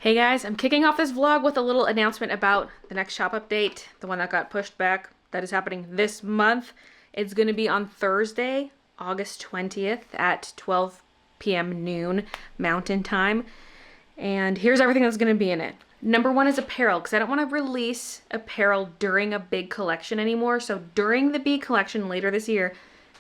Hey guys, I'm kicking off this vlog with a little announcement about the next shop update, the one that got pushed back, that is happening this month. It's going to be on Thursday, August 20th at 12 p.m. noon Mountain Time. And here's everything that's going to be in it. Number one is apparel, because I don't want to release apparel during a big collection anymore. So during the B collection later this year,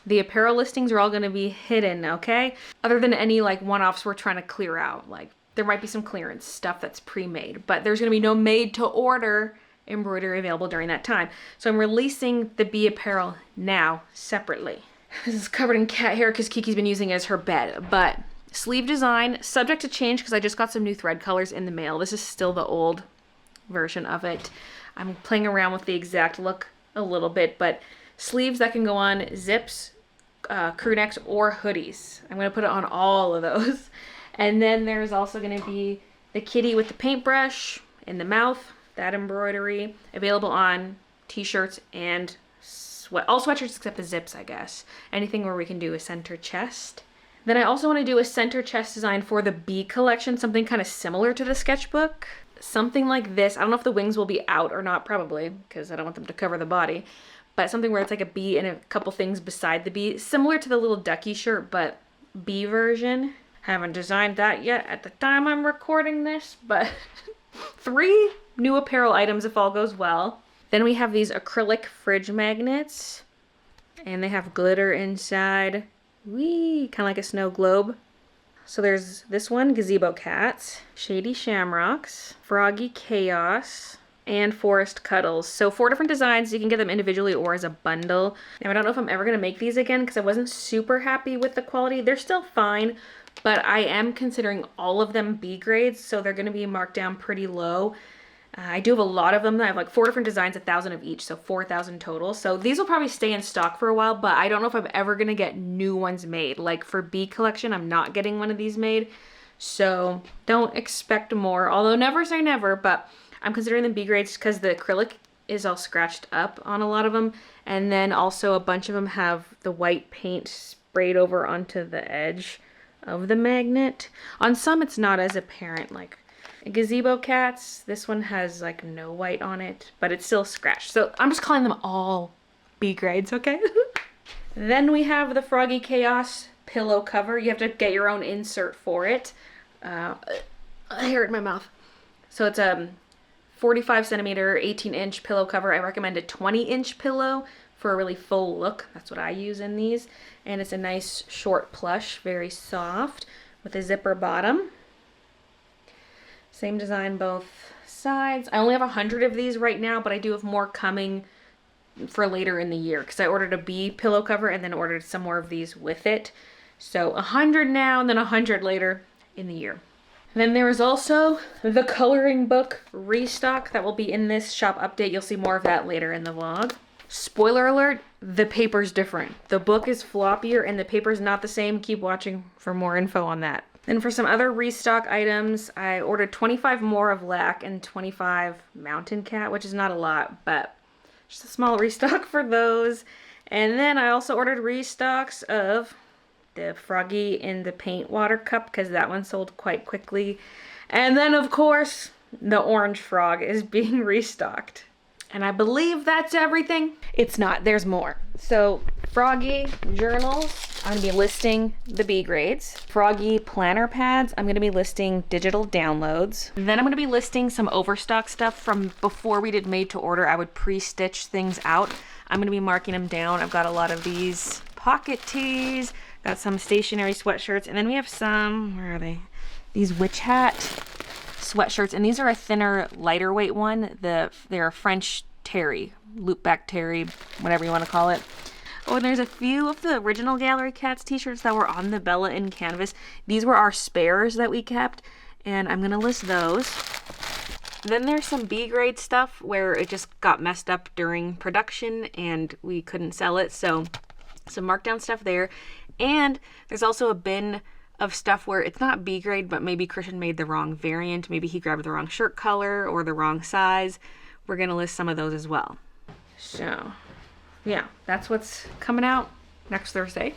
the apparel listings are all going to be hidden, okay? Other than any like one-offs we're trying to clear out, like there might be some clearance stuff that's pre-made, but there's gonna be no made-to-order embroidery available during that time. So I'm releasing the B apparel now, separately. This is covered in cat hair because Kiki's been using it as her bed, but sleeve design, subject to change because I just got some new thread colors in the mail. This is still the old version of it. I'm playing around with the exact look a little bit, but sleeves that can go on zips, crew necks, or hoodies. I'm gonna put it on all of those. And then there's also going to be the kitty with the paintbrush in the mouth, that embroidery, available on t-shirts and all sweatshirts except the zips, I guess. Anything where we can do a center chest. Then I also want to do a center chest design for the B collection, something kind of similar to the sketchbook. Something like this. I don't know if the wings will be out or not, probably, because I don't want them to cover the body. But something where it's like a B and a couple things beside the B, similar to the little ducky shirt, but B version. Haven't designed that yet at the time I'm recording this, but 3 new apparel items if all goes well. Then we have these acrylic fridge magnets, and they have glitter inside. Whee! Kind of like a snow globe. So there's this one, Gazebo Cats, Shady Shamrocks, Froggy Chaos, and Forest Cuddles. So 4 different designs. You can get them individually or as a bundle. Now I don't know if I'm ever going to make these again because I wasn't super happy with the quality. They're still fine, but I am considering all of them B grades, so they're going to be marked down pretty low. I do have a lot of them. I have like 4 different designs, 1,000 of each, so 4,000 total. So these will probably stay in stock for a while, but I don't know if I'm ever going to get new ones made. Like for B collection, I'm not getting one of these made, so don't expect more. Although never say never, but I'm considering them B grades because the acrylic is all scratched up on a lot of them, and then also a bunch of them have the white paint sprayed over onto the edge of the magnet. On some it's not as apparent, like Gazebo Cats, this one has like no white on it, but it's still scratched. So I'm just calling them all B grades, okay? Then we have the Froggy Chaos pillow cover. You have to get your own insert for it. Hair in my mouth. So it's a 45 centimeter, 18-inch pillow cover. I recommend a 20-inch pillow for a really full look. That's what I use in these. And it's a nice short plush, very soft, with a zipper bottom. Same design both sides. I only have 100 of these right now, but I do have more coming for later in the year because I ordered a B pillow cover and then ordered some more of these with it. So 100 now and then 100 later in the year. And then there is also the coloring book restock that will be in this shop update. You'll see more of that later in the vlog. Spoiler alert, the paper's different. The book is floppier and the paper's not the same. Keep watching for more info on that. Then for some other restock items, I ordered 25 more of LAC and 25 Mountain Cat, which is not a lot, but just a small restock for those. And then I also ordered restocks of the Froggy in the paint water cup because that one sold quite quickly. And then of course, the orange frog is being restocked. And I believe that's everything. It's not, there's more. So Froggy journals, I'm gonna be listing the B grades. Froggy planner pads, I'm gonna be listing digital downloads. Then I'm gonna be listing some overstock stuff from before we did made to order. I would pre-stitch things out. I'm gonna be marking them down. I've got a lot of these pocket tees, got some stationary sweatshirts, and then we have some, where are they? These witch hat sweatshirts, and these are a thinner, lighter weight one. They're French terry, loop back terry, whatever you want to call it. Oh, and there's a few of the original Gallery Cats t-shirts that were on the Bella in canvas. These were our spares that we kept, and I'm gonna list those. Then there's some B grade stuff where it just got messed up during production and we couldn't sell it, so some markdown stuff there. And there's also a bin of stuff where it's not B grade, but maybe Christian made the wrong variant. Maybe he grabbed the wrong shirt color or the wrong size. We're gonna list some of those as well. So yeah, that's what's coming out next Thursday.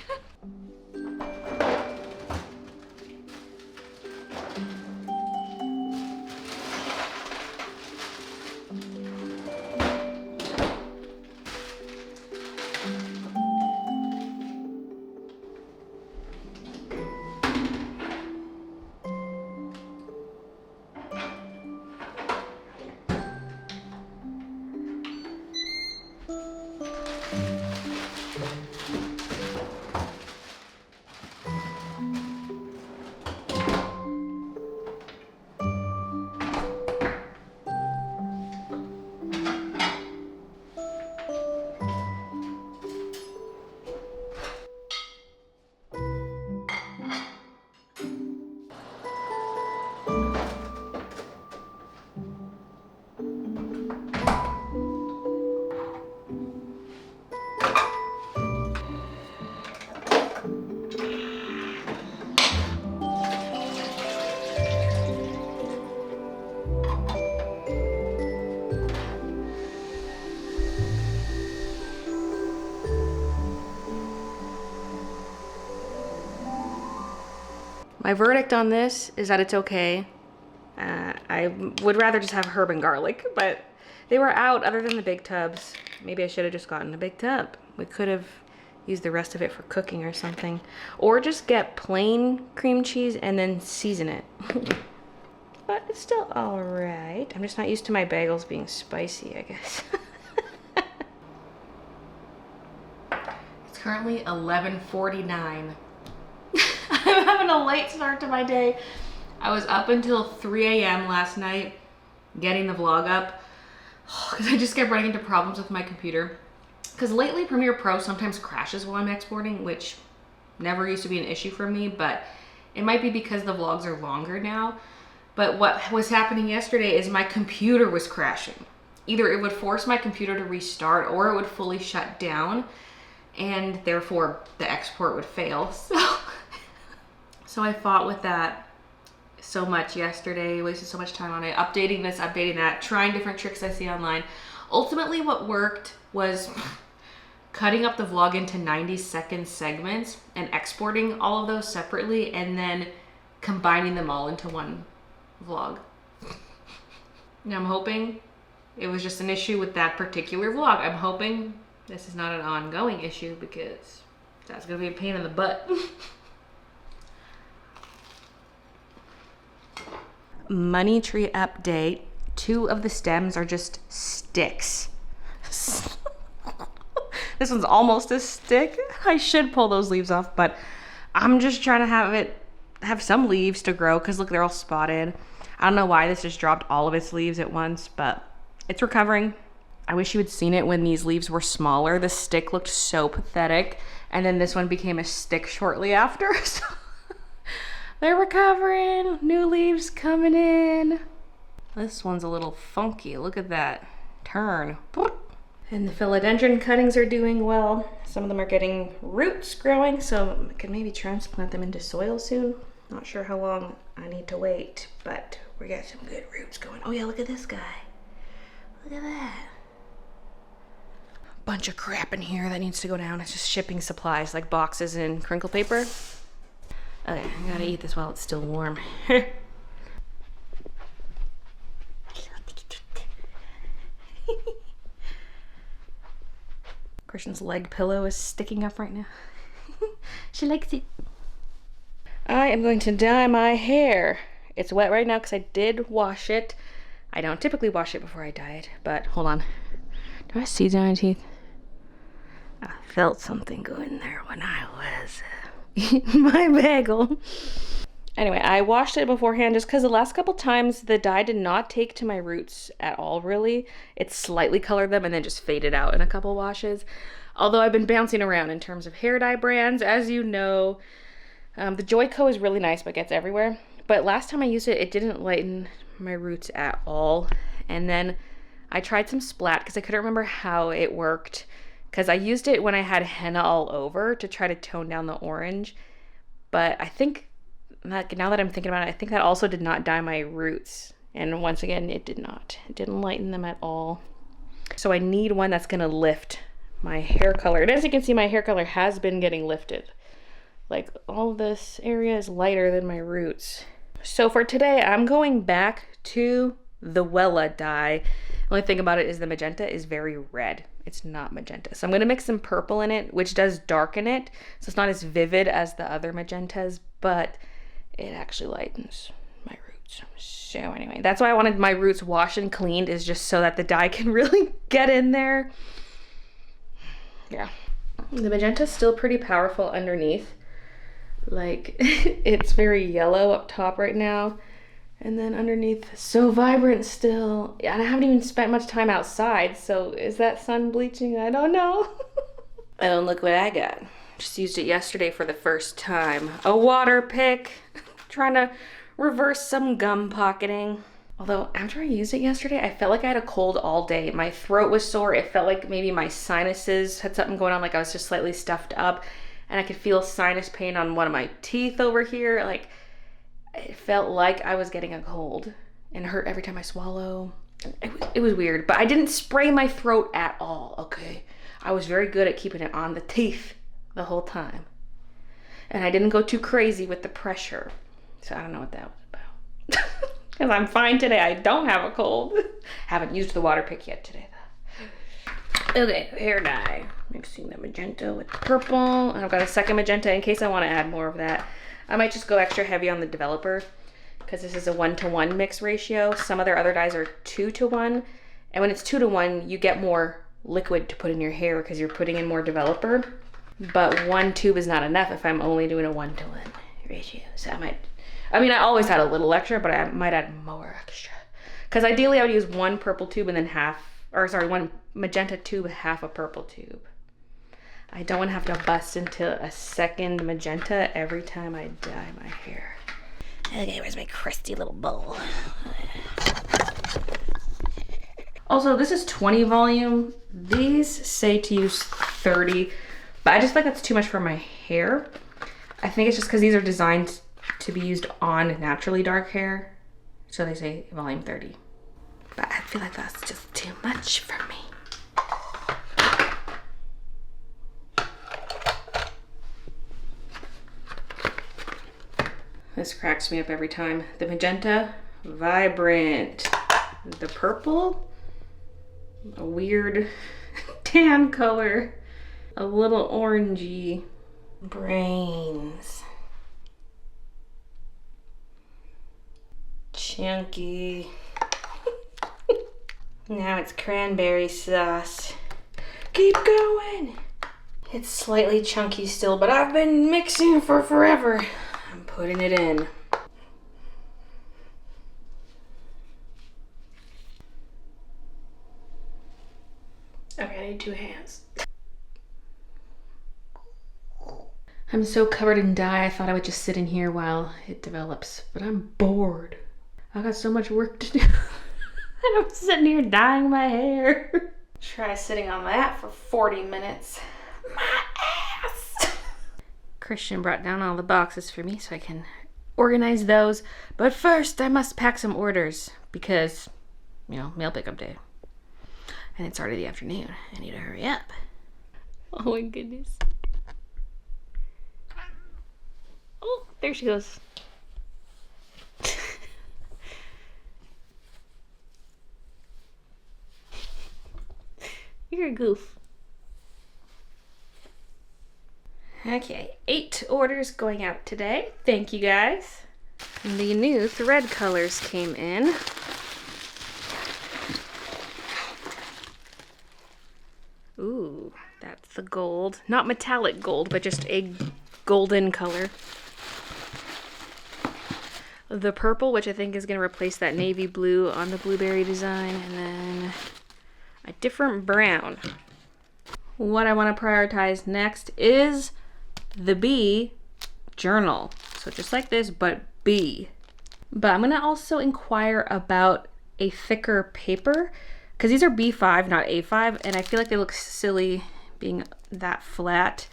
My verdict on this is that it's okay. I would rather just have herb and garlic, but they were out other than the big tubs. Maybe I should have just gotten a big tub. We could have used the rest of it for cooking or something. Or just get plain cream cheese and then season it. But it's still all right. I'm just not used to my bagels being spicy, I guess. It's currently 11:49. I'm having a late start to my day. I was up until 3 a.m. last night getting the vlog up because I just kept running into problems with my computer. Because lately Premiere Pro sometimes crashes while I'm exporting, which never used to be an issue for me, but it might be because the vlogs are longer now. But what was happening yesterday is my computer was crashing. Either it would force my computer to restart or it would fully shut down, and therefore the export would fail. So I fought with that so much yesterday, wasted so much time on it, updating this, updating that, trying different tricks I see online. Ultimately what worked was cutting up the vlog into 90-second segments and exporting all of those separately and then combining them all into one vlog. And I'm hoping it was just an issue with that particular vlog. I'm hoping this is not an ongoing issue because that's gonna be a pain in the butt. Money tree update. 2 of the stems are just sticks. This one's almost a stick. I should pull those leaves off, but I'm just trying to have some leaves to grow because look, they're all spotted. I don't know why this just dropped all of its leaves at once, but it's recovering. I wish you had seen it when these leaves were smaller. The stick looked so pathetic, and then this one became a stick shortly after. So they're recovering. New leaves coming in. This one's a little funky. Look at that turn. And the philodendron cuttings are doing well. Some of them are getting roots growing, so I could maybe transplant them into soil soon. Not sure how long I need to wait, but we got some good roots going. Oh yeah, look at this guy. Look at that. Bunch of crap in here that needs to go down. It's just shipping supplies like boxes and crinkle paper. Okay, I gotta eat this while it's still warm. Christian's leg pillow is sticking up right now. She likes it. I am going to dye my hair. It's wet right now because I did wash it. I don't typically wash it before I dye it, but hold on. Do I have seeds on my teeth? I felt something go in there when I was eating my bagel. Anyway, I washed it beforehand just because the last couple times the dye did not take to my roots at all, really. It slightly colored them and then just faded out in a couple washes. Although I've been bouncing around in terms of hair dye brands, as you know. The Joico is really nice but gets everywhere. But last time I used it, it didn't lighten my roots at all. And then I tried some Splat because I couldn't remember how it worked. Because I used it when I had henna all over to try to tone down the orange. But I think, now that I'm thinking about it, I think that also did not dye my roots. And once again, it did not. It didn't lighten them at all. So I need one that's going to lift my hair color. And as you can see, my hair color has been getting lifted. Like, all this area is lighter than my roots. So for today, I'm going back to the Wella dye. The only thing about it is the magenta is very red. It's not magenta. So I'm going to mix some purple in it, which does darken it. So it's not as vivid as the other magentas, but it actually lightens my roots. So anyway, that's why I wanted my roots washed and cleaned, is just so that the dye can really get in there. Yeah. The magenta is still pretty powerful underneath. Like, it's very yellow up top right now. And then underneath, so vibrant still. Yeah, and I haven't even spent much time outside, so is that sun bleaching? I don't know. Oh, look what I got. Just used it yesterday for the first time. A water pick. Trying to reverse some gum pocketing. Although, after I used it yesterday, I felt like I had a cold all day. My throat was sore. It felt like maybe my sinuses had something going on, like I was just slightly stuffed up. And I could feel sinus pain on one of my teeth over here. Like, it felt like I was getting a cold and hurt every time I swallow. It was weird, but I didn't spray my throat at all, okay? I was very good at keeping it on the teeth the whole time. And I didn't go too crazy with the pressure. So I don't know what that was about. Because I'm fine today. I don't have a cold. Haven't used the water pick yet today though. Okay, hair dye. Mixing the magenta with purple. And I've got a second magenta in case I want to add more of that. I might just go extra heavy on the developer because this is a 1-to-1 mix ratio. Some of their other dyes are 2-to-1. And when it's 2-to-1, you get more liquid to put in your hair because you're putting in more developer. But one tube is not enough if I'm only doing a 1-to-1 ratio. So I always had a little extra, but I might add more extra. Because ideally I would use one purple tube and then one magenta tube, half a purple tube. I don't want to have to bust into a second magenta every time I dye my hair. Okay, where's my crusty little bowl? Also, this is 20 volume. These say to use 30, but I just feel like that's too much for my hair. I think it's just because these are designed to be used on naturally dark hair. So they say volume 30. But I feel like that's just too much for me. This cracks me up every time. The magenta, vibrant. The purple, a weird tan color. A little orangey. Brains. Chunky. Now it's cranberry sauce. Keep going. It's slightly chunky still, but I've been mixing for forever. I'm putting it in. Okay, I need 2 hands. I'm so covered in dye, I thought I would just sit in here while it develops, but I'm bored. I got so much work to do. And I'm sitting here dyeing my hair. Try sitting on that for 40 minutes. My ass! Christian brought down all the boxes for me so I can organize those. But first, I must pack some orders because, mail pickup day. And it's already the afternoon. I need to hurry up. Oh my goodness. Oh, there she goes. You're a goof. Okay, 8 orders going out today. Thank you guys. The new thread colors came in. Ooh, that's the gold. Not metallic gold, but just a golden color. The purple, which I think is going to replace that navy blue on the blueberry design, and then a different brown. What I want to prioritize next is the B journal. So just like this, but B. But I'm going to also inquire about a thicker paper because these are B5, not A5, and I feel like they look silly being that flat.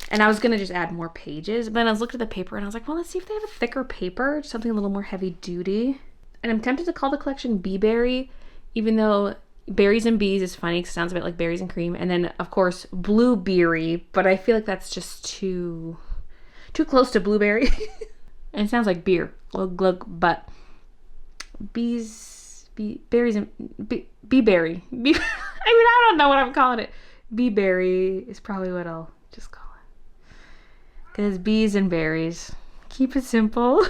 And I was going to just add more pages, but then I was looking at the paper and I was like, well, let's see if they have a thicker paper, something a little more heavy duty. And I'm tempted to call the collection Bee-Berry, even though Berries and Bees is funny because it sounds a bit like berries and cream. And then, of course, Blueberry, but I feel like that's just too close to blueberry. And it sounds like beer, glug, but berries and Bee-Berry. I don't know what I'm calling it. Bee-Berry is probably what I'll just call it. Because bees and berries. Keep it simple.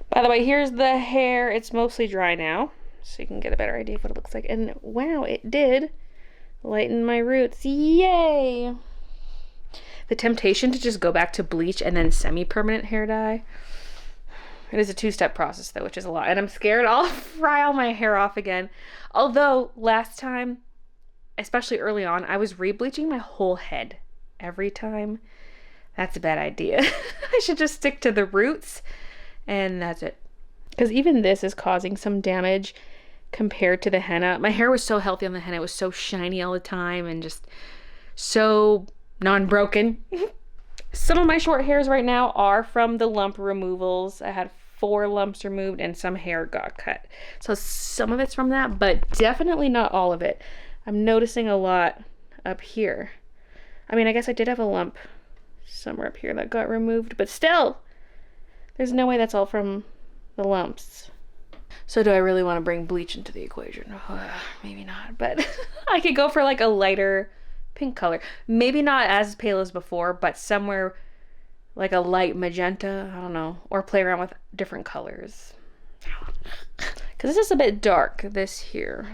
By the way, here's the hair. It's mostly dry now, so you can get a better idea of what it looks like. And wow, it did lighten my roots. Yay! The temptation to just go back to bleach and then semi-permanent hair dye. It is a 2-step process though, which is a lot. And I'm scared I'll fry all my hair off again. Although last time, especially early on, I was re-bleaching my whole head every time. That's a bad idea. I should just stick to the roots and that's it. Because even this is causing some damage compared to the henna. My hair was so healthy on the henna. It was so shiny all the time and just so non-broken. Some of my short hairs right now are from the lump removals. I had 4 lumps removed and some hair got cut. So some of it's from that, but definitely not all of it. I'm noticing a lot up here. I mean, I guess I did have a lump somewhere up here that got removed, but still, There's no way that's all from the lumps. So do I really want to bring bleach into the equation? Maybe not, but I could go for like a lighter pink color. Maybe not as pale as before, but somewhere like a light magenta, I don't know, or play around with different colors. Because this is a bit dark, this here.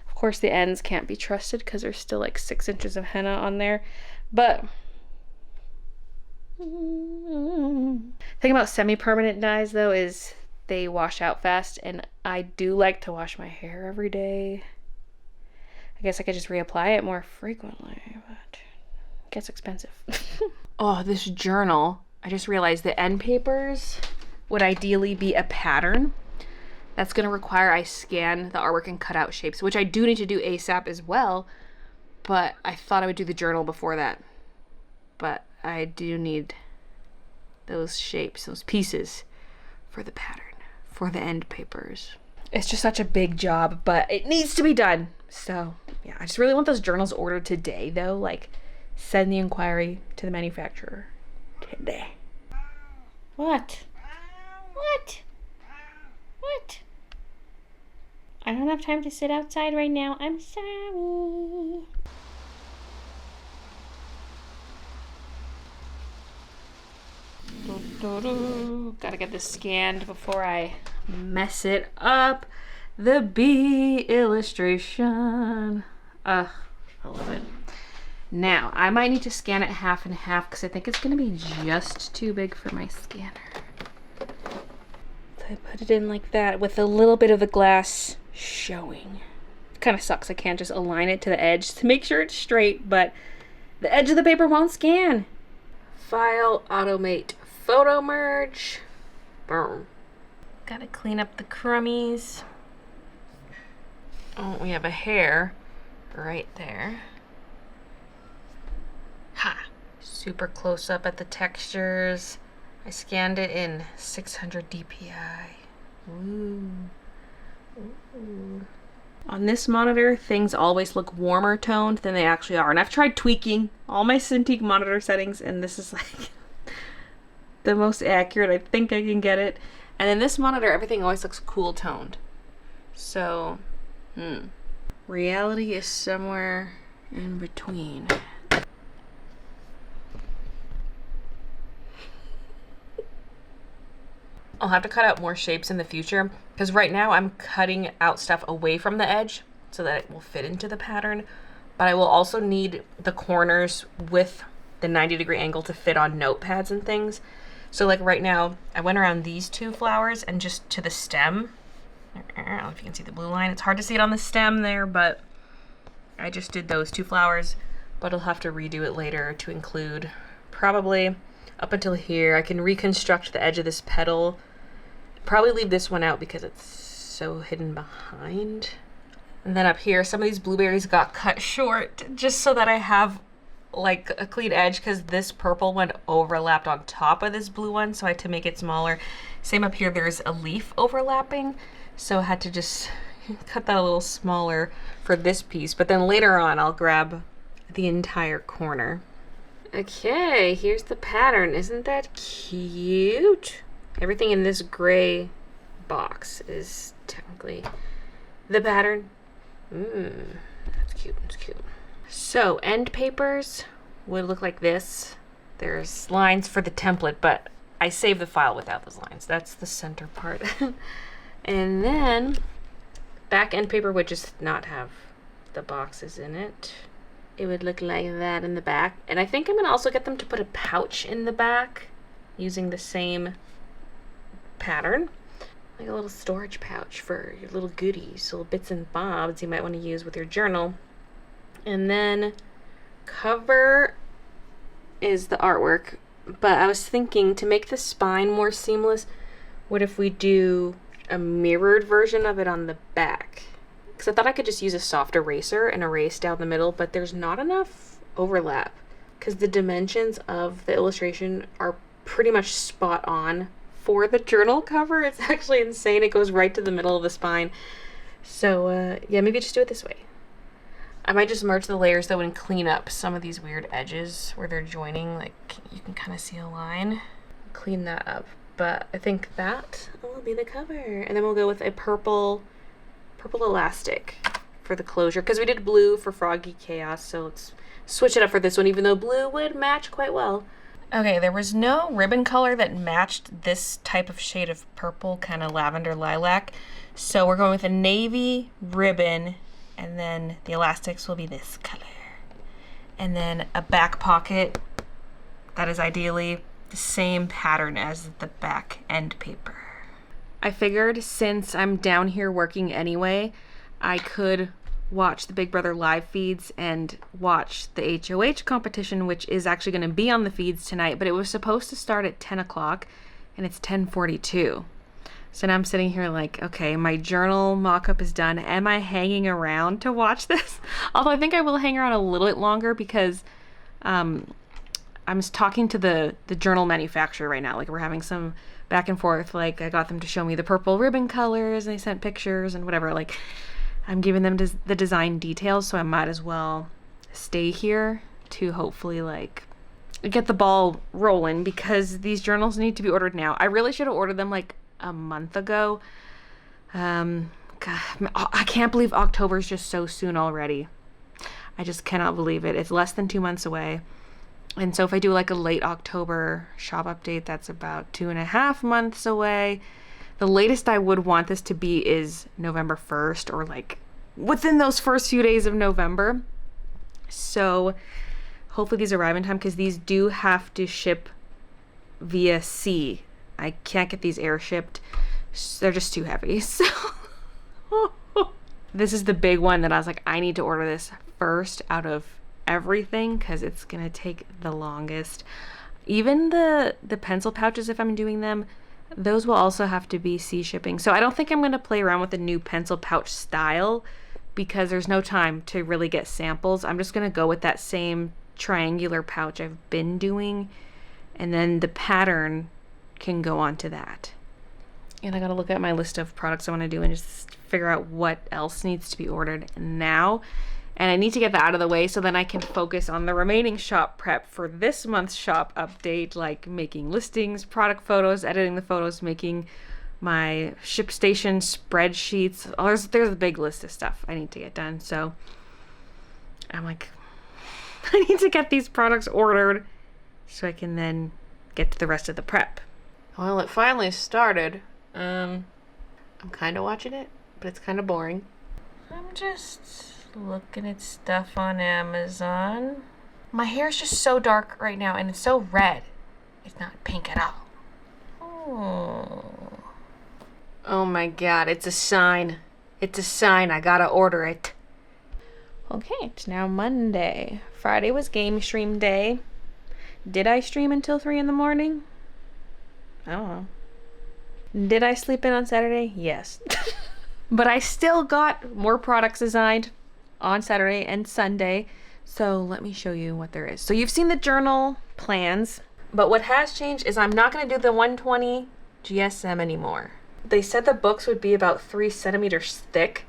Of course, the ends can't be trusted because there's still like 6 inches of henna on there, but the thing about semi-permanent dyes though is they wash out fast, and I do like to wash my hair every day. I guess I could just reapply it more frequently, but it gets expensive. Oh, this journal, I just realized the end papers would ideally be a pattern. That's gonna require I scan the artwork and cut out shapes, which I do need to do ASAP as well, but I thought I would do the journal before that. But I do need those shapes, those pieces for the pattern, for the end papers. It's just such a big job, but it needs to be done. So yeah, I just really want those journals ordered today though. Like, send the inquiry to the manufacturer today. What? What? What? I don't have time to sit outside right now. I'm sorry. Gotta get this scanned before I mess it up. The bee illustration. Ugh, I love it. Now, I might need to scan it half and half because I think it's gonna be just too big for my scanner. So I put it in like that with a little bit of the glass showing. It kind of sucks. I can't just align it to the edge to make sure it's straight, but the edge of the paper won't scan. File, automate, photo merge. Boom. Gotta clean up the crummies. Oh, we have a hair right there. Ha! Super close up at the textures. I scanned it in 600 dpi. Ooh. Ooh. On this monitor, things always look warmer toned than they actually are. And I've tried tweaking all my Cintiq monitor settings, and this is like the most accurate I think I can get it. And in this monitor, everything always looks cool toned. So, reality is somewhere in between. I'll have to cut out more shapes in the future because right now I'm cutting out stuff away from the edge so that it will fit into the pattern. But I will also need the corners with the 90-degree angle to fit on notepads and things. So like right now, I went around these 2 flowers and just to the stem. I don't know if you can see the blue line. It's hard to see it on the stem there, but I just did those 2 flowers. But I'll have to redo it later to include probably up until here. I can reconstruct the edge of this petal. Probably leave this one out because it's so hidden behind. And then up here, some of these blueberries got cut short just so that I have like a clean edge because this purple one overlapped on top of this blue one, so I had to make it smaller. Same up here, there's a leaf overlapping, so I had to just cut that a little smaller for this piece. But then later on, I'll grab the entire corner. Okay, here's the pattern. Isn't that cute? Everything in this gray box is technically the pattern. That's cute, that's cute. So end papers would look like this. There's lines for the template, but I saved the file without those lines. That's the center part. And then back end paper would just not have the boxes in it. It would look like that in the back. And I think I'm gonna also get them to put a pouch in the back using the same pattern. Like a little storage pouch for your little goodies, little bits and bobs you might want to use with your journal. And then cover is the artwork, but I was thinking to make the spine more seamless, what if we do a mirrored version of it on the back? Because I thought I could just use a soft eraser and erase down the middle, but there's not enough overlap because the dimensions of the illustration are pretty much spot on for the journal cover. It's actually insane. It goes right to the middle of the spine. So yeah, maybe just do it this way. I might just merge the layers though and clean up some of these weird edges where they're joining. Like you can kind of see a line. clean that up. But I think that will be the cover. And then we'll go with a purple elastic for the closure, because we did blue for Froggy Chaos, so let's switch it up for this one, even though blue would match quite well. Okay, there was no ribbon color that matched this type of shade of purple, kind of lavender lilac. So we're going with a navy ribbon, and then the elastics will be this color. And then a back pocket that is ideally the same pattern as the back end paper. I figured since I'm down here working anyway, I could watch the Big Brother live feeds and watch the HOH competition, which is actually going to be on the feeds tonight, but it was supposed to start at 10 o'clock and it's 10:42. So now I'm sitting here like, okay, my journal mock-up is done. Am I hanging around to watch this? Although I think I will hang around a little bit longer because I'm talking to the journal manufacturer right now. Like, we're having some back and forth. Like, I got them to show me the purple ribbon colors and they sent pictures and whatever. Like, I'm giving them the design details, so I might as well stay here to hopefully like get the ball rolling, because these journals need to be ordered now. I really should have ordered them like a month ago. God, I can't believe October is just so soon already. I just cannot believe it. It's less than 2 months away. And so if I do like a late October shop update, that's about 2.5 months away. The latest I would want this to be is November 1st, or like within those first few days of November. So hopefully these arrive in time, because these do have to ship via sea. I can't get these air shipped. They're just too heavy. So this is the big one that I was like, I need to order this first out of everything, because it's going to take the longest. Even the pencil pouches, if I'm doing them, those will also have to be sea shipping. So I don't think I'm going to play around with the new pencil pouch style, because there's no time to really get samples. I'm just going to go with that same triangular pouch I've been doing, and then the pattern can go onto that. And I got to look at my list of products I want to do and just figure out what else needs to be ordered now. And I need to get that out of the way so then I can focus on the remaining shop prep for this month's shop update, like making listings, product photos, editing the photos, making my ShipStation spreadsheets. Oh, there's a big list of stuff I need to get done. So I'm like, I need to get these products ordered so I can then get to the rest of the prep. Well, it finally started. I'm kind of watching it, but it's kind of boring. I'm just looking at stuff on Amazon. My hair is just so dark right now, and it's so red. It's not pink at all. Oh my god, it's a sign. It's a sign. I gotta order it. Okay, it's now Monday. Friday was game stream day. Did I stream until 3 in the morning? I don't know. Did I sleep in on Saturday? Yes. But I still got more products designed on Saturday and Sunday. So let me show you what there is. So you've seen the journal plans, but what has changed is I'm not going to do the 120 GSM anymore. They said the books would be about 3 centimeters thick,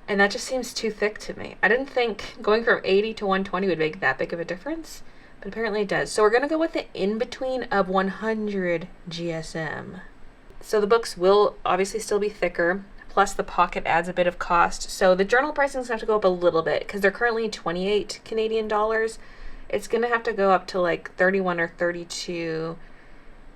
and that just seems too thick to me. I didn't think going from 80 to 120 would make that big of a difference, but apparently it does. So we're going to go with the in-between of 100 GSM. So the books will obviously still be thicker, plus the pocket adds a bit of cost. So the journal pricing is going to have to go up a little bit, because they're currently 28 Canadian dollars. It's going to have to go up to like 31 or 32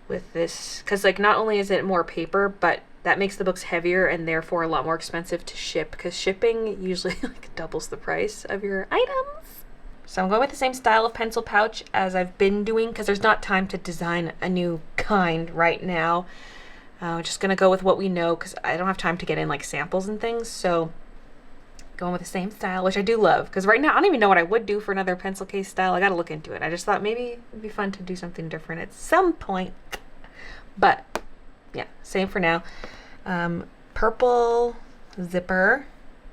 with this, because like not only is it more paper, but that makes the books heavier and therefore a lot more expensive to ship, because shipping usually like doubles the price of your items. So I'm going with the same style of pencil pouch as I've been doing, because there's not time to design a new kind right now. Just gonna go with what we know, because I don't have time to get in like samples and things. So going with the same style, which I do love, because right now I don't even know what I would do for another pencil case style. I gotta look into it. I just thought maybe it'd be fun to do something different at some point. But yeah, same for now. Purple zipper.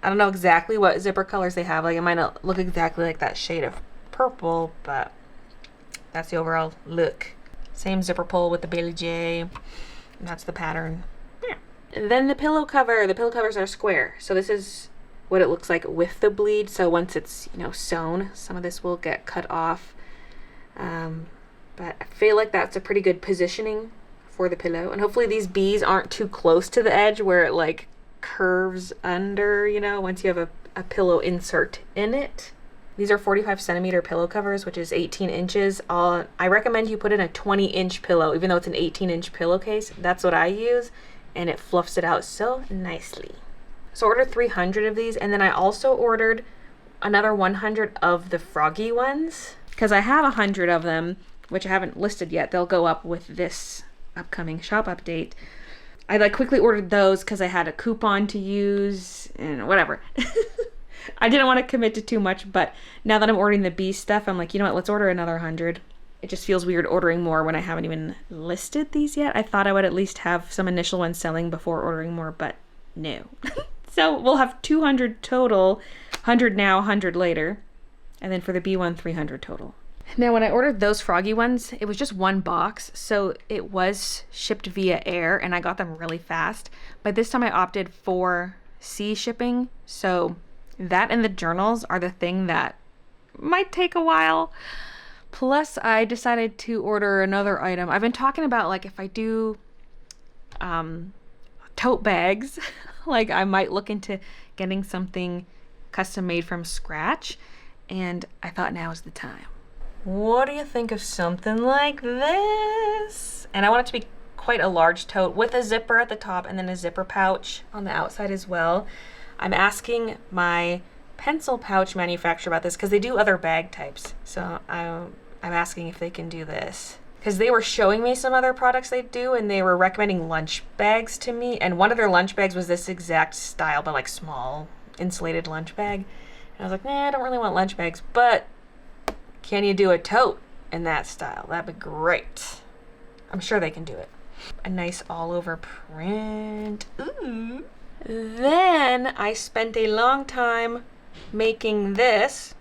I don't know exactly what zipper colors they have. Like, it might not look exactly like that shade of purple, but that's the overall look. Same zipper pull with the Bailey J. And that's the pattern. Yeah. And then the pillow cover. The pillow covers are square. So this is what it looks like with the bleed. So once it's, sewn, some of this will get cut off. but I feel like that's a pretty good positioning for the pillow. And hopefully these Bs aren't too close to the edge where it like curves under, you know, once you have a pillow insert in it. These are 45 centimeter pillow covers, which is 18 inches. I recommend you put in a 20-inch pillow, even though it's an 18-inch pillowcase. That's what I use, and it fluffs it out so nicely. So I ordered 300 of these, and then I also ordered another 100 of the froggy ones, because I have 100 of them, which I haven't listed yet. They'll go up with this upcoming shop update. I like quickly ordered those because I had a coupon to use and whatever. I didn't want to commit to too much, but now that I'm ordering the B stuff, I'm like, you know what, let's order another 100. It just feels weird ordering more when I haven't even listed these yet. I thought I would at least have some initial ones selling before ordering more, but no. So we'll have 200 total, 100 now, 100 later. And then for the B1, 300 total. Now, when I ordered those froggy ones, it was just one box, so it was shipped via air, and I got them really fast. But this time I opted for sea shipping, so that and the journals are the thing that might take a while. Plus, I decided to order another item. I've been talking about, like, if I do tote bags, like I might look into getting something custom made from scratch, and I thought now is the time. What do you think of something like this? And I want it to be quite a large tote with a zipper at the top and then a zipper pouch on the outside as well. I'm asking my pencil pouch manufacturer about this because they do other bag types. So I'm asking if they can do this. Because they were showing me some other products they do, and they were recommending lunch bags to me. And one of their lunch bags was this exact style, but like small insulated lunch bag. And I was like, nah, I don't really want lunch bags, but can you do a tote in that style? That'd be great. I'm sure they can do it. A nice all over print. Ooh. Then I spent a long time making this,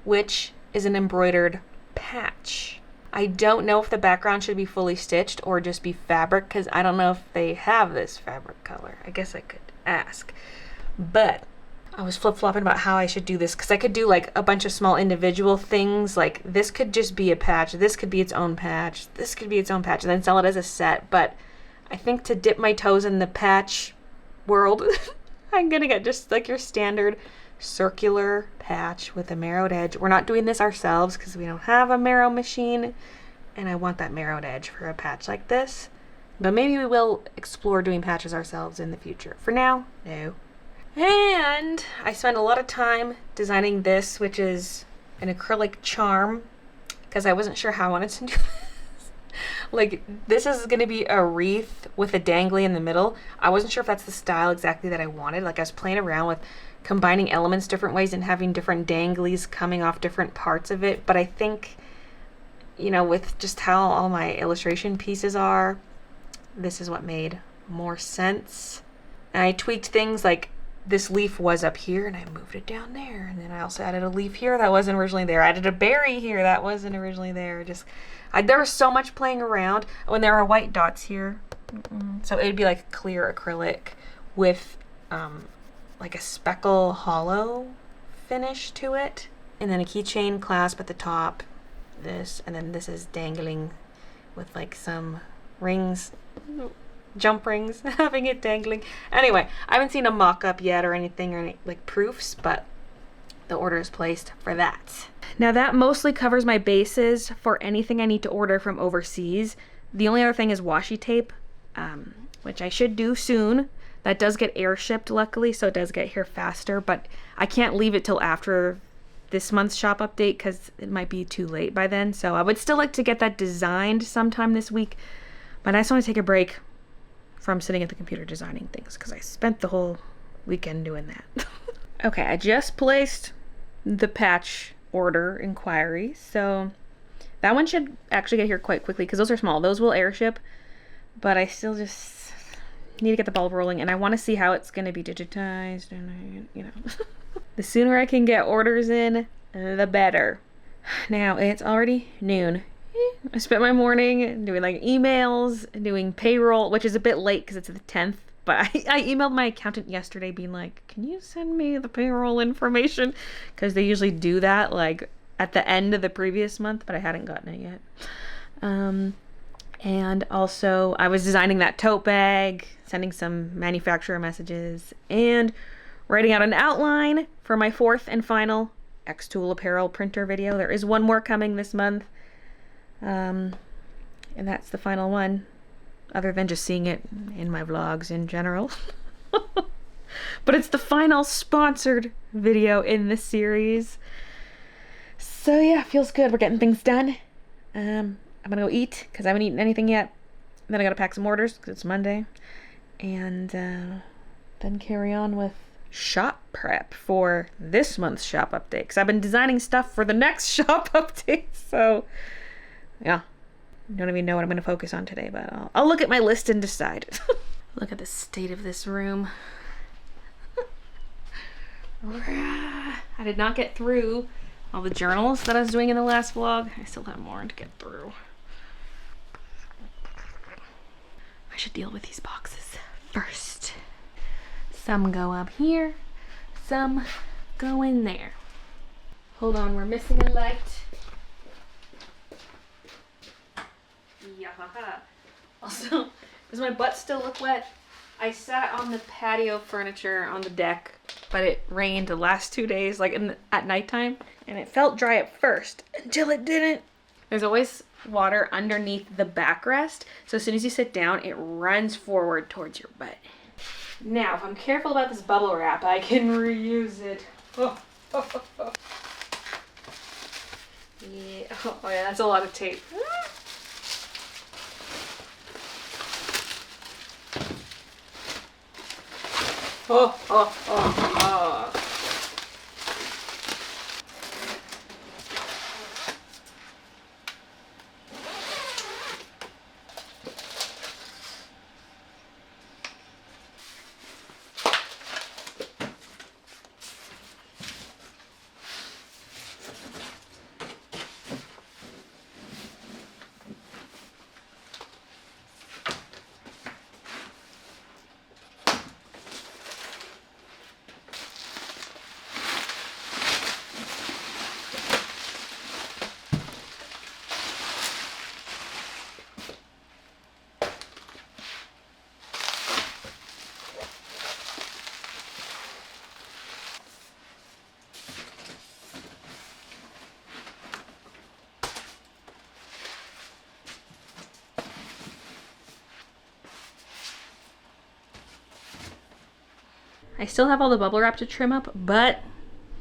which is an embroidered patch. I don't know if the background should be fully stitched or just be fabric, because I don't know if they have this fabric color. I guess I could ask. But I was flip-flopping about how I should do this, because I could do like a bunch of small individual things. Like this could just be a patch, this could be its own patch, this could be its own patch, and then sell it as a set. But I think to dip my toes in the patch world, I'm gonna get just like your standard circular patch with a marrowed edge. We're not doing this ourselves because we don't have a marrow machine, and I want that marrowed edge for a patch like this. But maybe we will explore doing patches ourselves in the future. For now, no. And I spent a lot of time designing this, which is an acrylic charm, because I wasn't sure how I wanted to do this. Like, this is going to be a wreath with a dangly in the middle. I wasn't sure if that's the style exactly that I wanted. Like, I was playing around with combining elements different ways and having different danglies coming off different parts of it. But I think, you know, with just how all my illustration pieces are, this is what made more sense. And I tweaked things like this leaf was up here and I moved it down there. And then I also added a leaf here that wasn't originally there. I added a berry here that wasn't originally there. There was so much playing around. When there are white dots here. So it'd be like clear acrylic with like a speckle hollow finish to it. And then a keychain clasp at the top. This, and then this is dangling with like some rings, jump rings, having it dangling. Anyway, I haven't seen a mock-up yet or anything, or any like proofs, but the order is placed for that. Now that mostly covers my bases for anything I need to order from overseas. The only other thing is washi tape, which I should do soon. That does get air shipped luckily, so it does get here faster, but I can't leave it till after this month's shop update because it might be too late by then. So I would still like to get that designed sometime this week, but I just want to take a break from sitting at the computer designing things because I spent the whole weekend doing that. Okay, I just placed the patch order inquiry, so that one should actually get here quite quickly because those are small. Those will airship, but I still just need to get the ball rolling, and I want to see how it's going to be digitized, and you know. The sooner I can get orders in, the better. Now, it's already noon. I spent my morning doing like emails, doing payroll, which is a bit late because it's the 10th. But I emailed my accountant yesterday being like, can you send me the payroll information? Because they usually do that like at the end of the previous month, but I hadn't gotten it yet. And also I was designing that tote bag, sending some manufacturer messages, and writing out an outline for my 4th and final Xtool apparel printer video. There is one more coming this month. And that's the final one, other than just seeing it in my vlogs in general. But it's the final sponsored video in this series. So yeah, feels good. We're getting things done. I'm gonna go eat because I haven't eaten anything yet. Then I gotta pack some orders because it's Monday. And then carry on with shop prep for this month's shop update, because I've been designing stuff for the next shop update. So yeah, don't even know what I'm going to focus on today, but I'll look at my list and decide. Look at the state of this room. I did not get through all the journals that I was doing in the last vlog. I still have more to get through. I should deal with these boxes first. Some go up here, some go in there. Hold on, we're missing a light. Yeah. Also, does my butt still look wet? I sat on the patio furniture on the deck, but it rained the last 2 days, like at nighttime, and it felt dry at first until it didn't. There's always water underneath the backrest, so as soon as you sit down, it runs forward towards your butt. Now, if I'm careful about this bubble wrap, I can reuse it. Yeah. Oh yeah, that's a lot of tape. Oh. I still have all the bubble wrap to trim up, but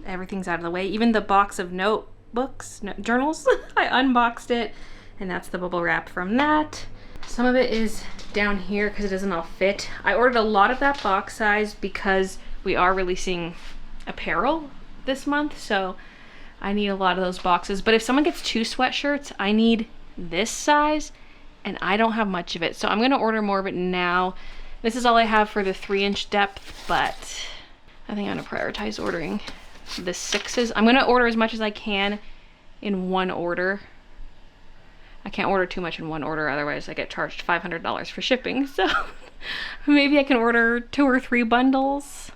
everything's out of the way. Even the box of journals, I unboxed it, and that's the bubble wrap from that. Some of it is down here because it doesn't all fit. I ordered a lot of that box size because we are releasing apparel this month, so I need a lot of those boxes. But if someone gets 2 sweatshirts, I need this size, and I don't have much of it, so I'm gonna order more of it now. This is all I have for the 3-inch depth, but I think I'm gonna prioritize ordering the 6s. I'm gonna order as much as I can in one order. I can't order too much in one order, otherwise I get charged $500 for shipping. So maybe I can order 2 or 3 bundles.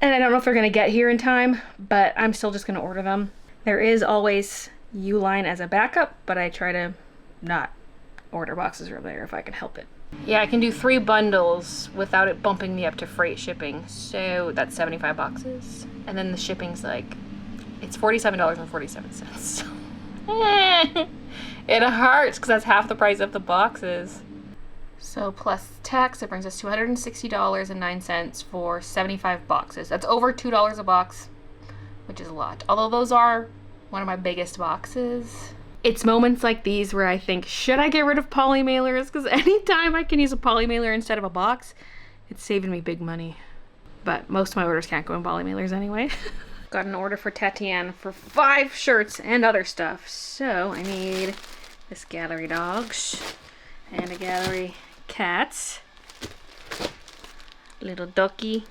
And I don't know if they're gonna get here in time, but I'm still just gonna order them. There is always Uline as a backup, but I try to not order boxes from there if I can help it. Yeah, I can do 3 bundles without it bumping me up to freight shipping. So that's 75 boxes. And then the shipping's like, it's $47.47. It hurts because that's half the price of the boxes. So plus tax, it brings us $260.09 for 75 boxes. That's over $2 a box, which is a lot. Although those are one of my biggest boxes. It's moments like these where I think, should I get rid of poly mailers? Because anytime I can use a poly mailer instead of a box, it's saving me big money. But most of my orders can't go in poly mailers anyway. Got an order for Tatiana for 5 shirts and other stuff. So I need this gallery dogs and a gallery cats. Little ducky.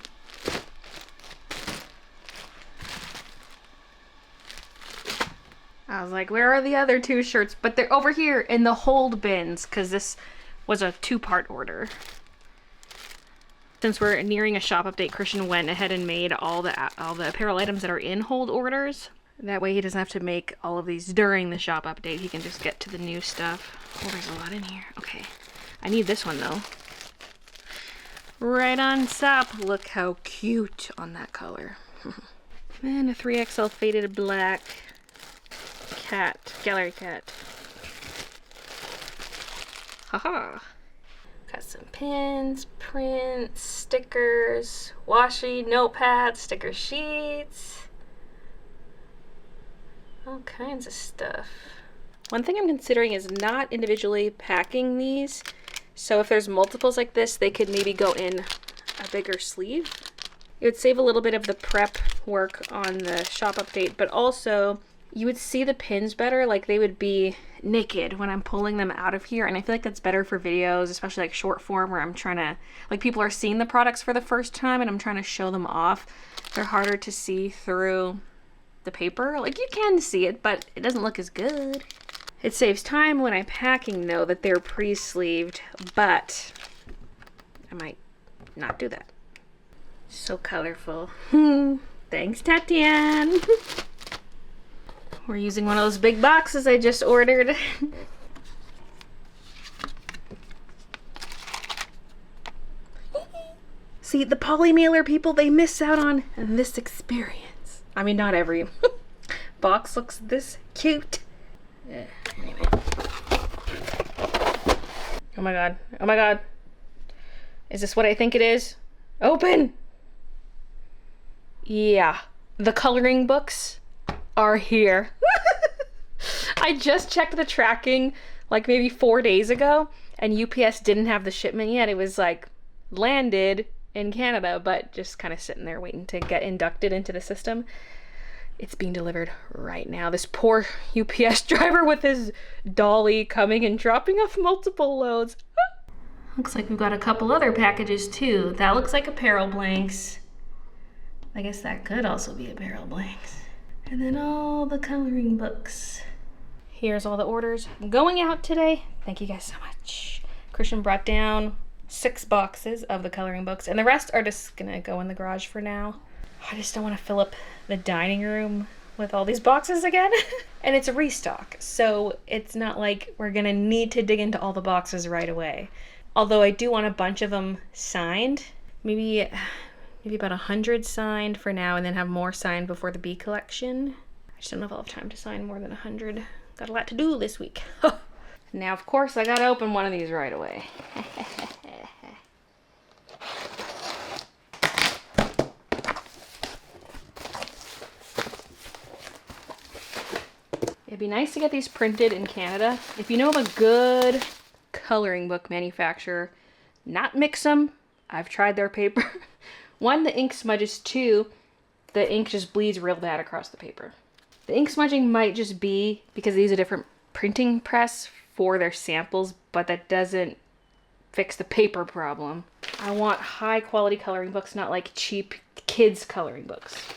I was like, where are the other 2 shirts? But they're over here in the hold bins because this was a 2-part order. Since we're nearing a shop update, Christian went ahead and made all the apparel items that are in hold orders. That way he doesn't have to make all of these during the shop update. He can just get to the new stuff. Oh, there's a lot in here. Okay. I need this one though. Right on top. Look how cute on that color. And a 3XL faded black cat. Gallery cat. Haha. Got some pins, prints, stickers, washi, notepads, sticker sheets. All kinds of stuff. One thing I'm considering is not individually packing these. So if there's multiples like this, they could maybe go in a bigger sleeve. It would save a little bit of the prep work on the shop update, but also you would see the pins better, like they would be naked when I'm pulling them out of here. And I feel like that's better for videos, especially like short form where I'm trying to, like people are seeing the products for the first time and I'm trying to show them off. They're harder to see through the paper. Like you can see it, but it doesn't look as good. It saves time when I'm packing though that they're pre-sleeved, but I might not do that. So colorful. Thanks, Tatiana. We're using one of those big boxes I just ordered. See, the polymailer people, they miss out on this experience. I mean, not every box looks this cute. Anyway. Oh my god. Oh my god. Is this what I think it is? Open! Yeah. The coloring books are here. I just checked the tracking like maybe 4 days ago and UPS didn't have the shipment yet. It was like landed in Canada, but just kind of sitting there waiting to get inducted into the system. It's being delivered right now. This poor UPS driver with his dolly coming and dropping off multiple loads. Looks like we've got a couple other packages too. That looks like apparel blanks. I guess that could also be apparel blanks. And then all the coloring books. Here's all the orders going out today. Thank you guys so much. Christian brought down 6 boxes of the coloring books and the rest are just gonna go in the garage for now. I just don't want to fill up the dining room with all these boxes again. And it's a restock, so it's not like we're gonna need to dig into all the boxes right away. Although I do want a bunch of them signed. Maybe about 100 signed for now and then have more signed before the B collection. I just don't know if I'll have time to sign more than 100. Got a lot to do this week. Now, of course, I gotta open one of these right away. It'd be nice to get these printed in Canada. If you know of a good coloring book manufacturer, not Mix'em. I've tried their paper. 1, the ink smudges. 2, the ink just bleeds real bad across the paper. The ink smudging might just be because they use a different printing press for their samples, but that doesn't fix the paper problem. I want high quality coloring books, not like cheap kids coloring books.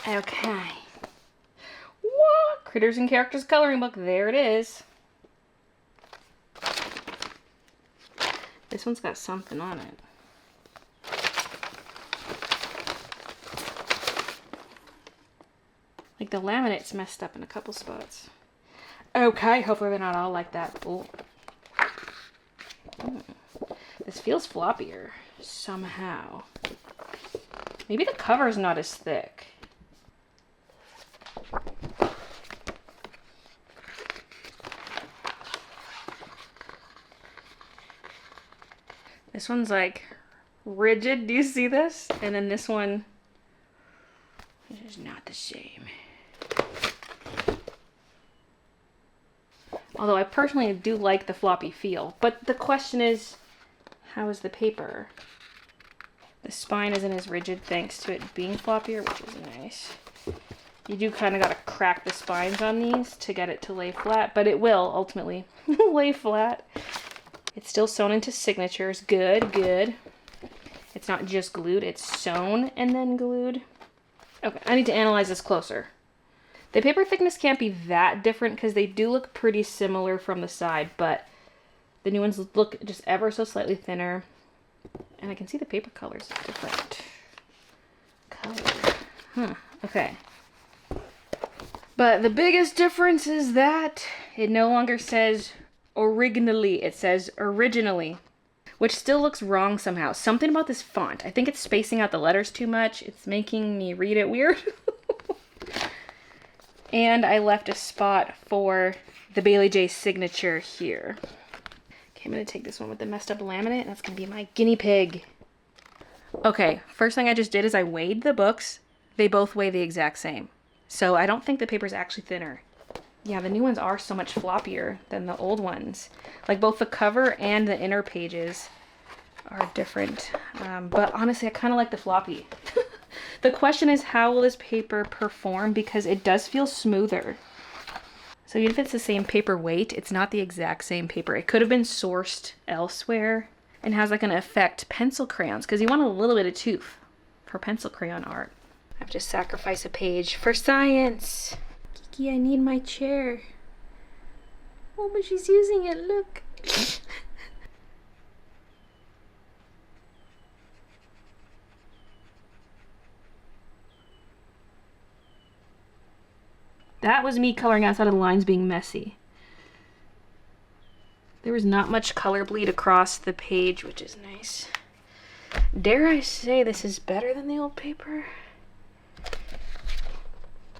Okay. What? Critters and Characters coloring book. There it is. This one's got something on it. Like the laminate's messed up in a couple spots. Okay, hopefully they're not all like that. Ooh. This feels floppier somehow. Maybe the cover's not as thick. This one's like rigid. Do you see this? And then this one is not the same. Although I personally do like the floppy feel. But the question is, how is the paper? The spine isn't as rigid thanks to it being floppier, which is nice. You do kind of got to crack the spines on these to get it to lay flat, but it will ultimately lay flat. It's still sewn into signatures. Good, good. It's not just glued, it's sewn and then glued. Okay, I need to analyze this closer. The paper thickness can't be that different because they do look pretty similar from the side, but The new ones look just ever so slightly thinner. And I can see the paper colors are different. Color. Okay. But the biggest difference is that it no longer says originally. It says originally. Which still looks wrong somehow. Something about this font. I think it's spacing out the letters too much. It's making me read it weird. And I left a spot for the Bailey J signature here. Okay, I'm going to take this one with the messed up laminate. And that's going to be my guinea pig. Okay, first thing I just did is I weighed the books. They both weigh the exact same. So I don't think the paper's actually thinner. Yeah, the new ones are so much floppier than the old ones. Like both the cover and the inner pages are different. But honestly, I kind of like the floppy. The question is, how will this paper perform? Because it does feel smoother. So even if it's the same paper weight, it's not the exact same paper. It could have been sourced elsewhere and has like an effect pencil crayons because you want a little bit of tooth for pencil crayon art. I have to sacrifice a page for science. Kiki, I need my chair. Oh, but she's using it, look. That was me coloring outside of the lines being messy. There was not much color bleed across the page, which is nice. Dare I say this is better than the old paper?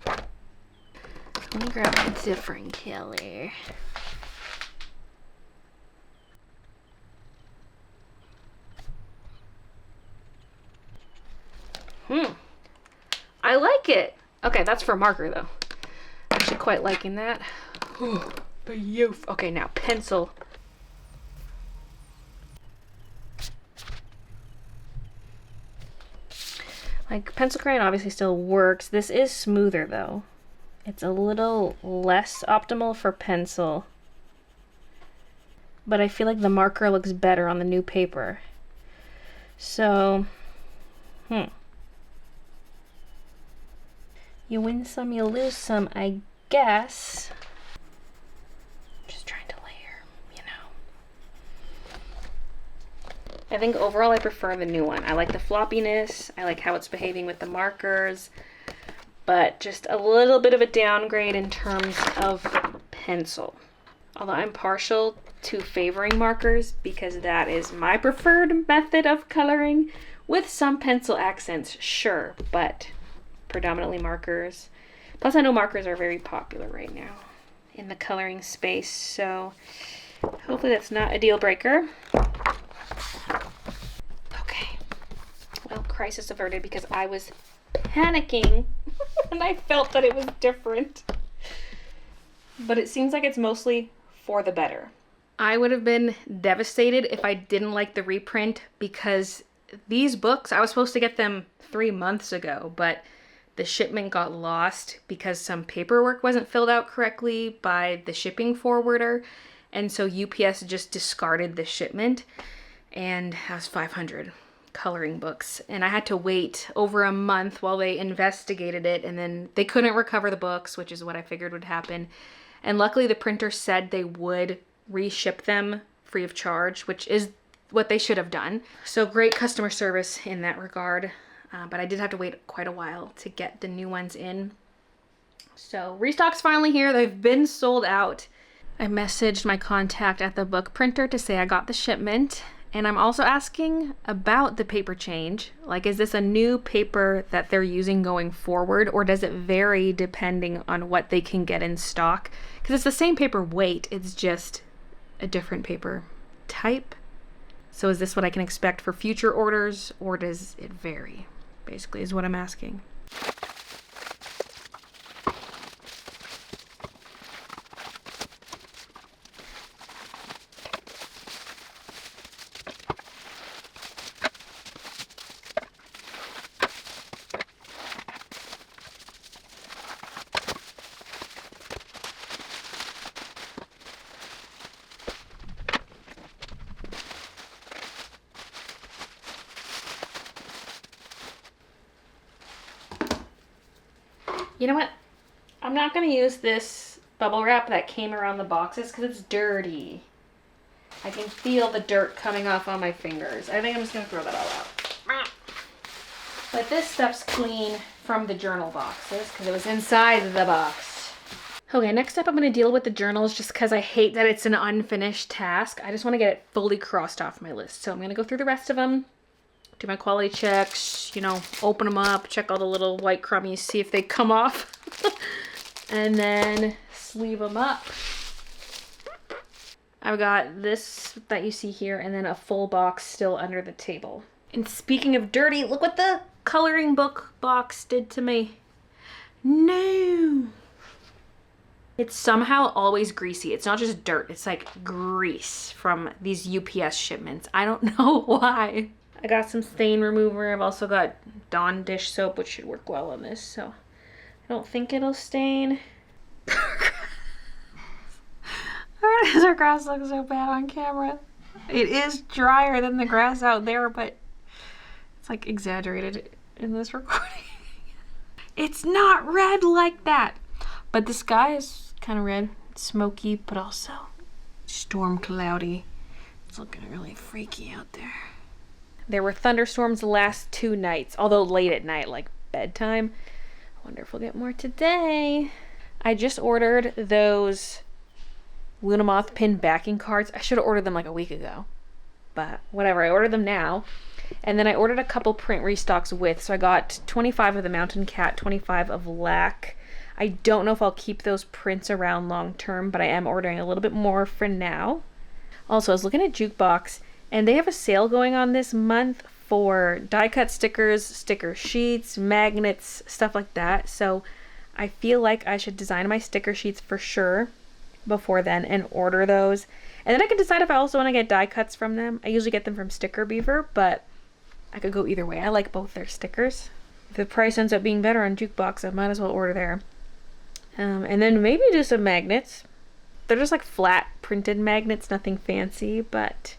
Let me grab a different color. I like it. Okay, that's for marker though. Actually quite liking that. The youth. Okay, now pencil. Like pencil crayon obviously still works. This is smoother though. It's a little less optimal for pencil. But I feel like the marker looks better on the new paper. So, you win some, you lose some, I guess. Just trying to layer, you know. I think overall I prefer the new one. I like the floppiness. I like how it's behaving with the markers. But just a little bit of a downgrade in terms of pencil. Although I'm partial to favoring markers because that is my preferred method of coloring, with some pencil accents, sure, but predominantly markers. Plus I know markers are very popular right now in the coloring space, so hopefully that's not a deal breaker. Okay, well, crisis averted because I was panicking and I felt that it was different. But it seems like it's mostly for the better. I would have been devastated if I didn't like the reprint because these books, I was supposed to get them 3 months ago, but the shipment got lost because some paperwork wasn't filled out correctly by the shipping forwarder. And so UPS just discarded the shipment, and that was 500 coloring books. And I had to wait over a month while they investigated it, and then they couldn't recover the books, which is what I figured would happen. And luckily the printer said they would reship them free of charge, which is what they should have done. So great customer service in that regard. But I did have to wait quite a while to get the new ones in. So restock's finally here. They've been sold out. I messaged my contact at the book printer to say I got the shipment. And I'm also asking about the paper change. Like, is this a new paper that they're using going forward, or does it vary depending on what they can get in stock? Because it's the same paper weight, it's just a different paper type. So is this what I can expect for future orders, or does it vary? Basically is what I'm asking. You know what? I'm not going to use this bubble wrap that came around the boxes because it's dirty. I can feel the dirt coming off on my fingers. I think I'm just gonna throw that all out. But this stuff's clean from the journal boxes because it was inside the box. Okay, next up I'm gonna deal with the journals just because I hate that it's an unfinished task. I just wanna get it fully crossed off my list. So I'm gonna go through the rest of them, do my quality checks, you know, open them up, check all the little white crummies, see if they come off, and then sleeve them up. I've got this that you see here and then a full box still under the table. And speaking of dirty, look what the coloring book box did to me. No. It's somehow always greasy. It's not just dirt, it's like grease from these UPS shipments. I don't know why. I got some stain remover. I've also got Dawn dish soap, which should work well on this, so I don't think it'll stain. Why does our grass look so bad on camera? It is drier than the grass out there, but it's like exaggerated in this recording. It's not red like that. But the sky is kind of red, smoky, but also storm cloudy. It's looking really freaky out there. There were thunderstorms the last 2 nights, although late at night, like bedtime. I wonder if we'll get more today. I just ordered those Lunamoth pin backing cards. I should have ordered them like a week ago, but whatever. I ordered them now. And then I ordered a couple print restocks with, so I got 25 of the Mountain Cat, 25 of Lac. I don't know if I'll keep those prints around long term, but I am ordering a little bit more for now. Also, I was looking at Jukebox, and they have a sale going on this month for die cut stickers, sticker sheets, magnets, stuff like that. So I feel like I should design my sticker sheets for sure before then and order those. And then I can decide if I also want to get die cuts from them. I usually get them from Sticker Beaver, but I could go either way. I like both their stickers. If the price ends up being better on Jukebox, I might as well order there. And then maybe do some magnets. They're just like flat printed magnets, nothing fancy, but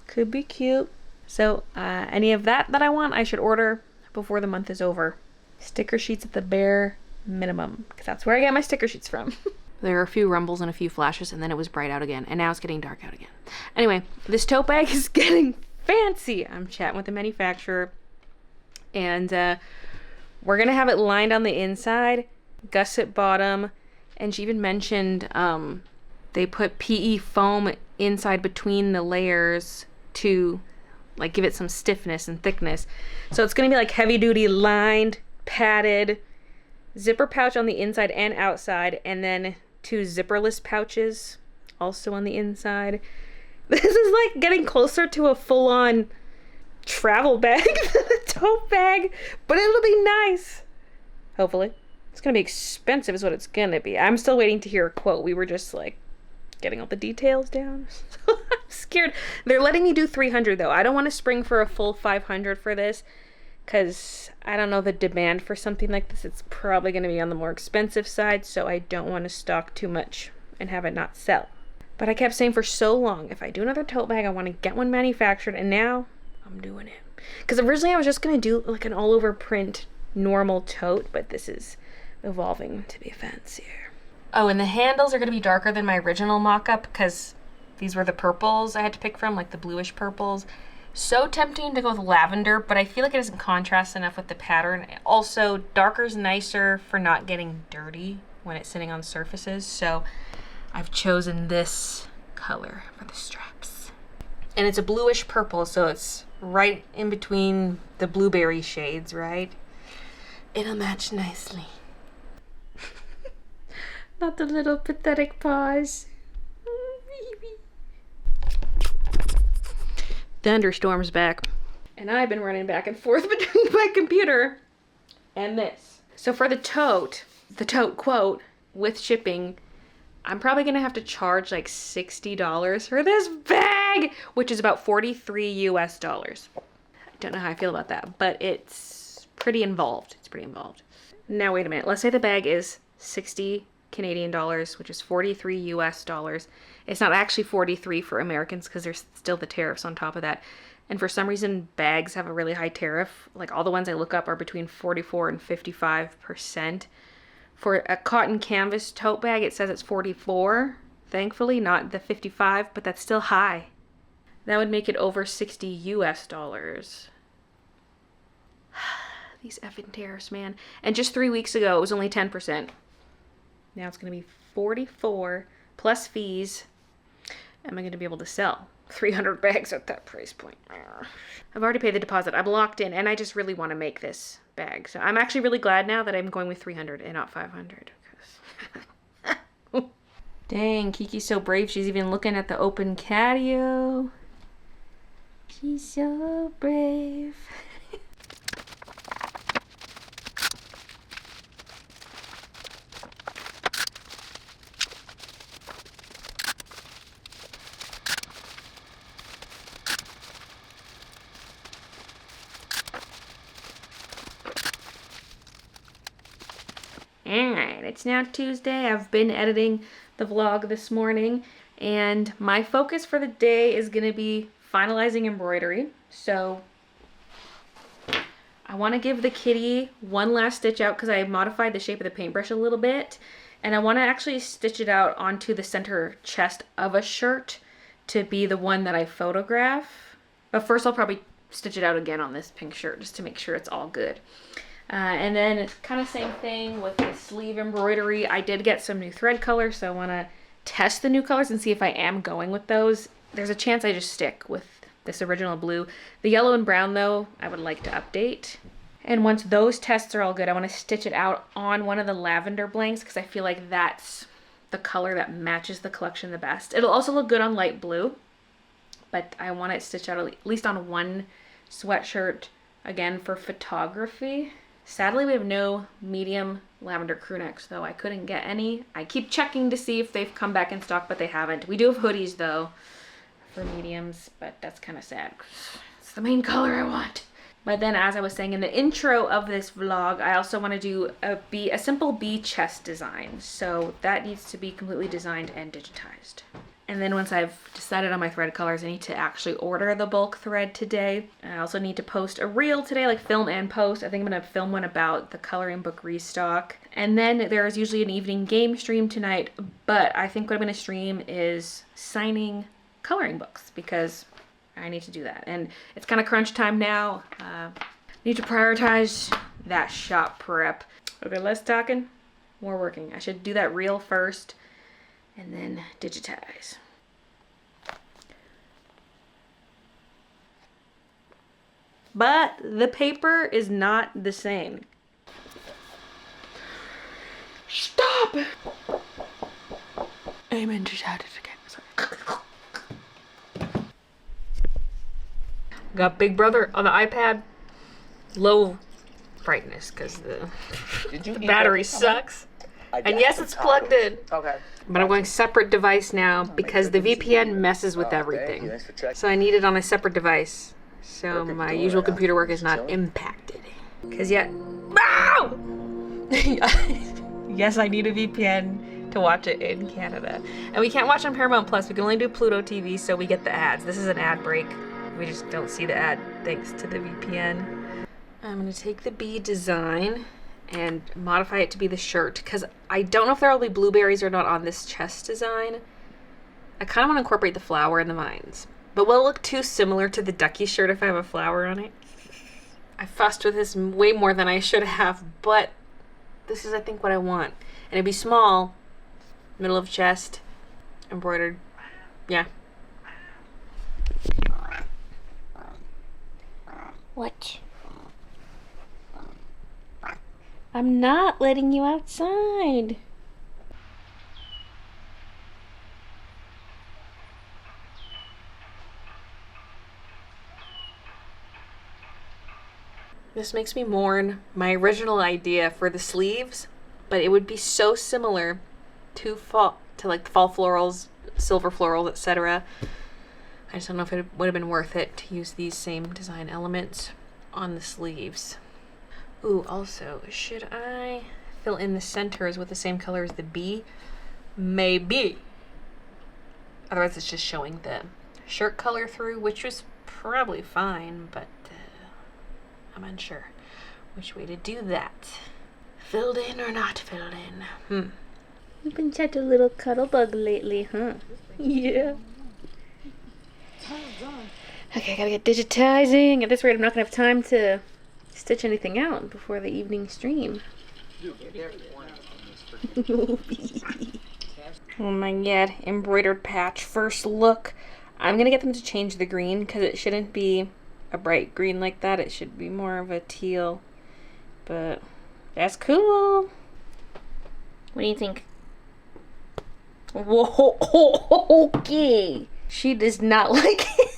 could be cute. So any of that I want, I should order before the month is over. Sticker sheets at the bare minimum, because that's where I get my sticker sheets from. There were a few rumbles and a few flashes, and then it was bright out again, and now it's getting dark out again. Anyway, this tote bag is getting fancy. I'm chatting with the manufacturer, and we're gonna have it lined on the inside, gusset bottom, and she even mentioned they put PE foam inside between the layers to like give it some stiffness and thickness. So it's gonna be like heavy duty, lined, padded, zipper pouch on the inside and outside, and then 2 zipperless pouches also on the inside. This is like getting closer to a full-on travel bag than a tote bag, but it'll be nice. Hopefully. It's gonna be expensive is what it's gonna be. I'm still waiting to hear a quote. We were just like getting all the details down. I'm scared. They're letting me do 300 though. I don't want to spring for a full 500 for this, because I don't know the demand for something like this. It's probably going to be on the more expensive side, so I don't want to stock too much and have it not sell. But I kept saying for so long, if I do another tote bag, I want to get one manufactured, and now I'm doing it. Because originally I was just going to do like an all-over print normal tote, but this is evolving to be fancier. Oh, and the handles are going to be darker than my original mock-up, because these were the purples I had to pick from, like the bluish purples. So tempting to go with lavender, but I feel like it doesn't contrast enough with the pattern. Also, darker's nicer for not getting dirty when it's sitting on surfaces, so I've chosen this color for the straps. And it's a bluish purple, so it's right in between the blueberry shades, right? It'll match nicely. Not the little pathetic paws. Thunderstorm's back, and I've been running back and forth between my computer and this. So for the tote quote with shipping, I'm probably gonna have to charge like $60 for this bag, which is about $43 US. I don't know how I feel about that, but it's pretty involved. It's pretty involved. Now wait a minute. Let's say the bag is 60 Canadian dollars, which is $43 US. It's not actually 43 for Americans because there's still the tariffs on top of that. And for some reason, bags have a really high tariff. Like all the ones I look up are between 44 and 55%. For a cotton canvas tote bag, it says it's 44. thankfully, not the 55, but that's still high. That would make it over 60 US dollars. These effing tariffs, man. And just 3 weeks ago, it was only 10%. Now it's going to be 44 plus fees. Am I going to be able to sell 300 bags at that price point? I've already paid the deposit. I'm locked in, and I just really want to make this bag. So I'm actually really glad now that I'm going with 300 and not 500. Dang, Kiki's so brave. She's even looking at the open catio. She's so brave. Alright, it's now Tuesday. I've been editing the vlog this morning, and my focus for the day is going to be finalizing embroidery. So I want to give the kitty one last stitch out because I modified the shape of the paintbrush a little bit, and I want to actually stitch it out onto the center chest of a shirt to be the one that I photograph. But first I'll probably stitch it out again on this pink shirt just to make sure it's all good. And then it's kind of same thing with the sleeve embroidery. I did get some new thread colors, so I want to test the new colors and see if I am going with those. There's a chance I just stick with this original blue. The yellow and brown, though, I would like to update. And once those tests are all good, I want to stitch it out on one of the lavender blanks because I feel like that's the color that matches the collection the best. It'll also look good on light blue, but I want it stitched out at least on one sweatshirt, again, for photography. Sadly, we have no medium lavender crew necks, though. I couldn't get any. I keep checking to see if they've come back in stock, but they haven't. We do have hoodies, though, for mediums, but that's kind of sad. It's the main color I want. But then, as I was saying in the intro of this vlog, I also want to do a simple bee chest design. So that needs to be completely designed and digitized. And then once I've decided on my thread colors, I need to actually order the bulk thread today. I also need to post a reel today, like film and post. I think I'm going to film one about the coloring book restock. And then there's usually an evening game stream tonight, but I think what I'm going to stream is signing coloring books because I need to do that. And it's kind of crunch time now. Need to prioritize that shop prep. Okay, less talking, more working. I should do that reel first and then digitize. But the paper is not the same. Stop! Amen just had it again. Sorry. Got Big Brother on the iPad. Low brightness because the battery sucks. And yes, it's plugged in. Okay. But I'm going separate device now because the VPN messes with everything. So I need it on a separate device. So my usual computer work is not impacted. Because yet... Ow! Yes, I need a VPN to watch it in Canada. And we can't watch on Paramount Plus. We can only do Pluto TV, so we get the ads. This is an ad break. We just don't see the ad thanks to the VPN. I'm going to take the bee design and modify it to be the shirt because I don't know if there will be blueberries or not on this chest design. I kind of want to incorporate the flower and the vines, but will it look too similar to the ducky shirt if I have a flower on it? I fussed with this way more than I should have, but this is I think what I want. And it'd be small, middle of chest, embroidered. Yeah. What? I'm not letting you outside. This makes me mourn my original idea for the sleeves, but it would be so similar to like the fall florals, silver florals, etc. I just don't know if it would have been worth it to use these same design elements on the sleeves. Ooh, also, should I fill in the centers with the same color as the bee? Maybe. Otherwise, it's just showing the shirt color through, which was probably fine, but I'm unsure which way to do that. Filled in or not filled in? You've been such a little cuddle bug lately, huh? Yeah. Okay, I gotta get digitizing. At this rate, I'm not gonna have time to stitch anything out before the evening stream. Oh my god, embroidered patch. First look. I'm gonna get them to change the green because it shouldn't be a bright green like that. It should be more of a teal. But that's cool. What do you think? Whoa, okay. She does not like it.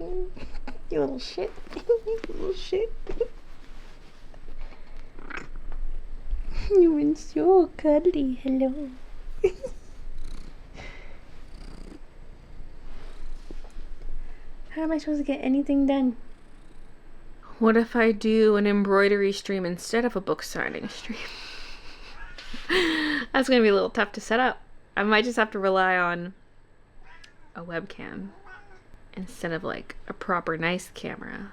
You little shit. You little shit. You've been so cuddly. Hello. How am I supposed to get anything done? What if I do an embroidery stream instead of a book signing stream? That's gonna be a little tough to set up. I might just have to rely on a webcam instead of like a proper nice camera.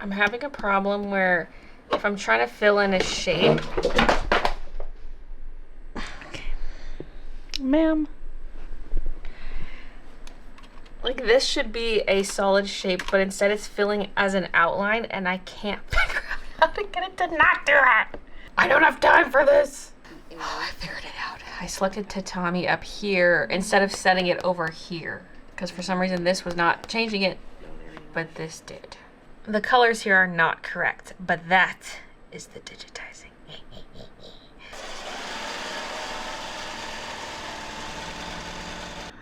I'm having a problem where if I'm trying to fill in a shape. Okay. Ma'am. Like this should be a solid shape, but instead it's filling as an outline and I can't figure out how to get it to not do it. I don't have time for this. Oh, I figured it out. I selected tatami up here instead of setting it over here because for some reason this was not changing it, but this did. The colors here are not correct, but that is the digitizing.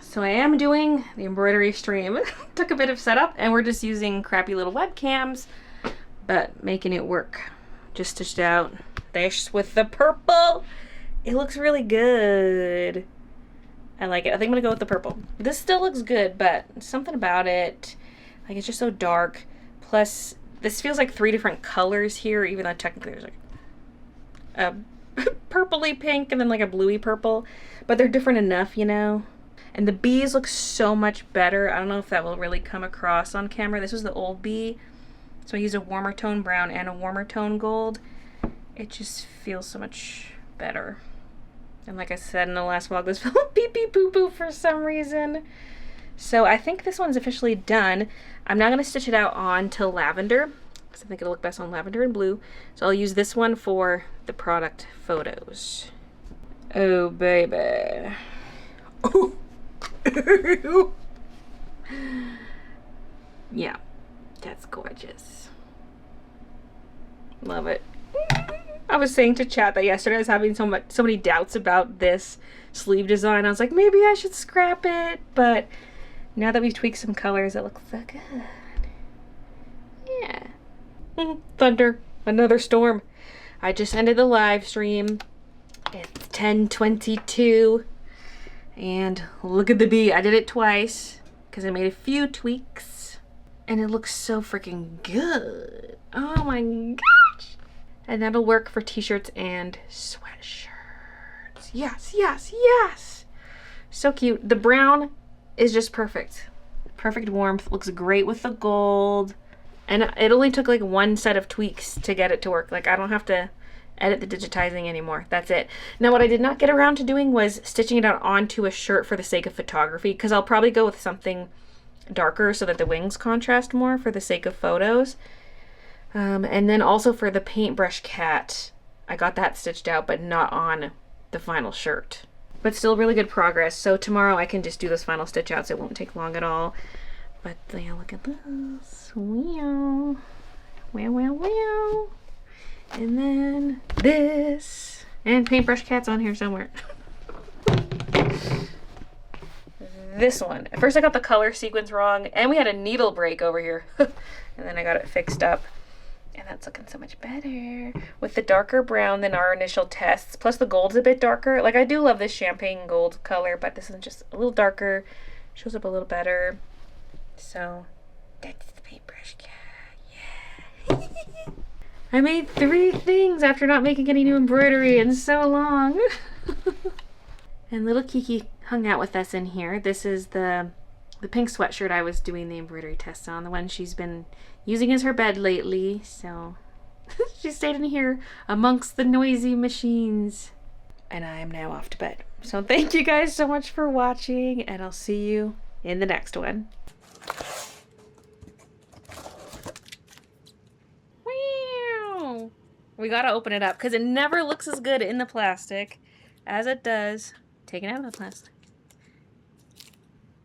So I am doing the embroidery stream. Took a bit of setup and we're just using crappy little webcams, but making it work. Just stitched out this with the purple. It looks really good. I like it. I think I'm gonna go with the purple. This still looks good, but something about it, like it's just so dark. Plus, this feels like 3 different colors here, even though technically there's like a purpley pink and then like a bluey purple, but they're different enough, you know? And the bees look so much better. I don't know if that will really come across on camera. This was the old bee. So I used a warmer tone brown and a warmer tone gold. It just feels so much better. And like I said in the last vlog, this felt pee pee poo poo for some reason. So I think this one's officially done. I'm not gonna stitch it out onto lavender because I think it'll look best on lavender and blue. So I'll use this one for the product photos. Oh baby. Oh. Yeah, that's gorgeous. Love it. I was saying to chat that yesterday I was having so many doubts about this sleeve design. I was like, maybe I should scrap it, but now that we've tweaked some colors, it looks so good. Yeah. Thunder, another storm. I just ended the live stream. It's 10:22. And look at the bee. I did it twice because I made a few tweaks and it looks so freaking good. Oh my gosh. And that'll work for t-shirts and sweatshirts. Yes, yes, yes. So cute. The brown is just perfect. Perfect warmth. Looks great with the gold. And it only took like one set of tweaks to get it to work. Like I don't have to edit the digitizing anymore. That's it. Now what I did not get around to doing was stitching it out onto a shirt for the sake of photography, because I'll probably go with something darker so that the wings contrast more for the sake of photos. And then also for the paintbrush cat, I got that stitched out but not on the final shirt. But still really good progress. So tomorrow I can just do those final stitch outs. It won't take long at all. But yeah, look at this. Wow. Wow, wow, wow. And then this. And paintbrush cat's on here somewhere. This one. At first I got the color sequence wrong and we had a needle break over here. And then I got it fixed up. And that's looking so much better. With the darker brown than our initial tests. Plus the gold's a bit darker. Like I do love this champagne gold color, but this is just a little darker. Shows up a little better. So that's the paintbrush cat. Yeah. I made 3 things after not making any new embroidery in so long. And little Kiki hung out with us in here. This is the pink sweatshirt I was doing the embroidery test on, the one she's been using as her bed lately. So She stayed in here amongst the noisy machines. And I am now off to bed. So thank you guys so much for watching, and I'll see you in the next one. Wow. We gotta open it up because it never looks as good in the plastic as it does taken out of the plastic.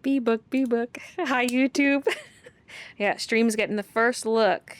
B-book, B-book. Hi, YouTube. Yeah, Stream's getting the first look